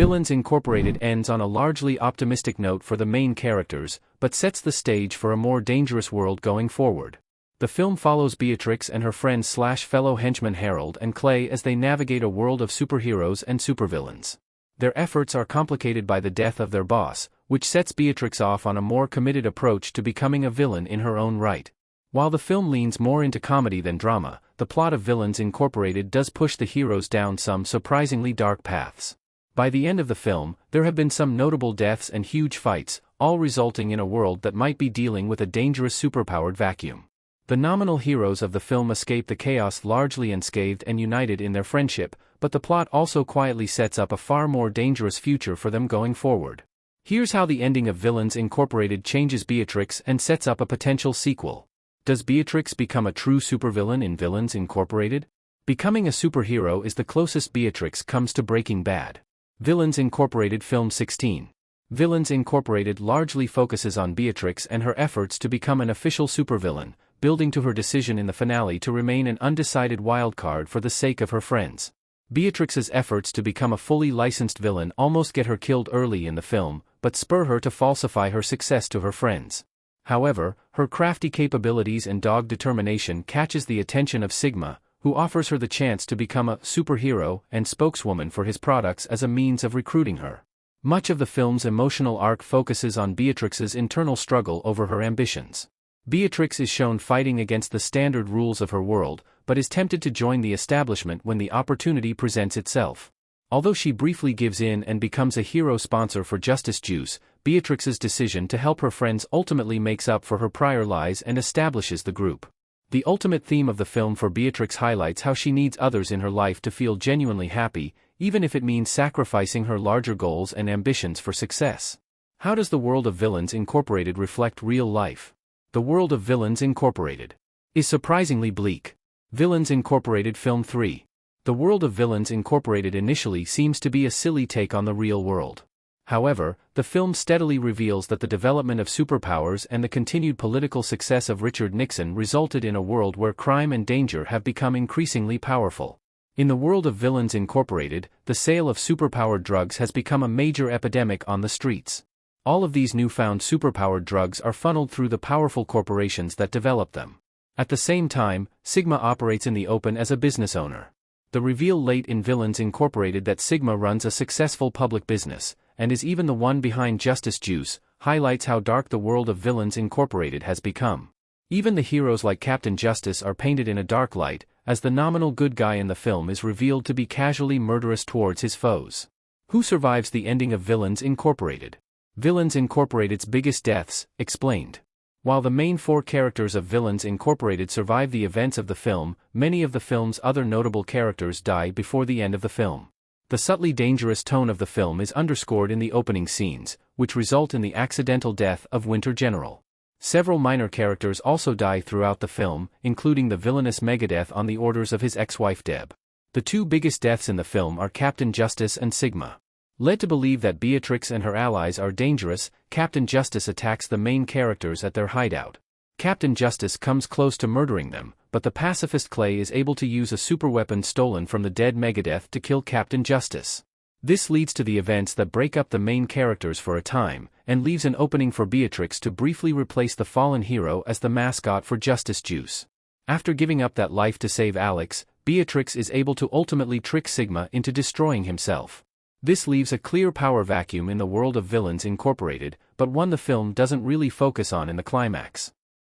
Villains Incorporated ends on a largely optimistic note for the main characters, but sets the stage for a more dangerous world going forward. The film follows Beatrix and her friends/fellow henchmen Harold and Clay as they navigate a world of superheroes and supervillains. Their efforts are complicated by the death of their boss, which sets Beatrix off on a more committed approach to becoming a villain in her own right. While the film leans more into comedy than drama, the plot of Villains Incorporated does push the heroes down some surprisingly dark paths. By the end of the film, there have been some notable deaths and huge fights, all resulting in a world that might be dealing with a dangerous superpowered vacuum. The nominal heroes of the film escape the chaos largely unscathed and united in their friendship, but the plot also quietly sets up a far more dangerous future for them going forward. Here's how the ending of Villains Incorporated changes Beatrix and sets up a potential sequel. Does Beatrix become a true supervillain in Villains Incorporated? Becoming a superhero is the closest Beatrix comes to Breaking Bad. Villains Incorporated Film 16. Villains Incorporated largely focuses on Beatrix and her efforts to become an official supervillain, building to her decision in the finale to remain an undecided wildcard for the sake of her friends. Beatrix's efforts to become a fully licensed villain almost get her killed early in the film, but spur her to falsify her success to her friends. However, her crafty capabilities and dogged determination catches the attention of Sigma, who offers her the chance to become a superhero and spokeswoman for his products as a means of recruiting her. Much of the film's emotional arc focuses on Beatrix's internal struggle over her ambitions. Beatrix is shown fighting against the standard rules of her world, but is tempted to join the establishment when the opportunity presents itself. Although she briefly gives in and becomes a hero sponsor for Justice Juice, Beatrix's decision to help her friends ultimately makes up for her prior lies and establishes the group. The ultimate theme of the film for Beatrix highlights how she needs others in her life to feel genuinely happy, even if it means sacrificing her larger goals and ambitions for success. How does the world of Villains Incorporated reflect real life? The world of Villains Incorporated is surprisingly bleak. Villains Incorporated Film 3. The world of Villains Incorporated initially seems to be a silly take on the real world. However, the film steadily reveals that the development of superpowers and the continued political success of Richard Nixon resulted in a world where crime and danger have become increasingly powerful. In the world of Villains Incorporated, the sale of superpowered drugs has become a major epidemic on the streets. All of these newfound superpowered drugs are funneled through the powerful corporations that develop them. At the same time, Sigma operates in the open as a business owner. The reveal late in Villains Incorporated that Sigma runs a successful public business, and is even the one behind Justice Juice, highlights how dark the world of Villains Incorporated has become. Even the heroes like Captain Justice are painted in a dark light, as the nominal good guy in the film is revealed to be casually murderous towards his foes. Who survives the ending of Villains Incorporated? Villains Incorporated's biggest deaths, explained. While the main four characters of Villains Incorporated survive the events of the film, many of the film's other notable characters die before the end of the film. The subtly dangerous tone of the film is underscored in the opening scenes, which result in the accidental death of Winter General. Several minor characters also die throughout the film, including the villainous Megadeth on the orders of his ex-wife Deb. The two biggest deaths in the film are Captain Justice and Sigma. Led to believe that Beatrix and her allies are dangerous, Captain Justice attacks the main characters at their hideout. Captain Justice comes close to murdering them, but the pacifist Clay is able to use a superweapon stolen from the dead Megadeth to kill Captain Justice. This leads to the events that break up the main characters for a time, and leaves an opening for Beatrix to briefly replace the fallen hero as the mascot for Justice Juice. After giving up that life to save Alex, Beatrix is able to ultimately trick Sigma into destroying himself. This leaves a clear power vacuum in the world of Villains Incorporated, but one the film doesn't really focus on in the climax.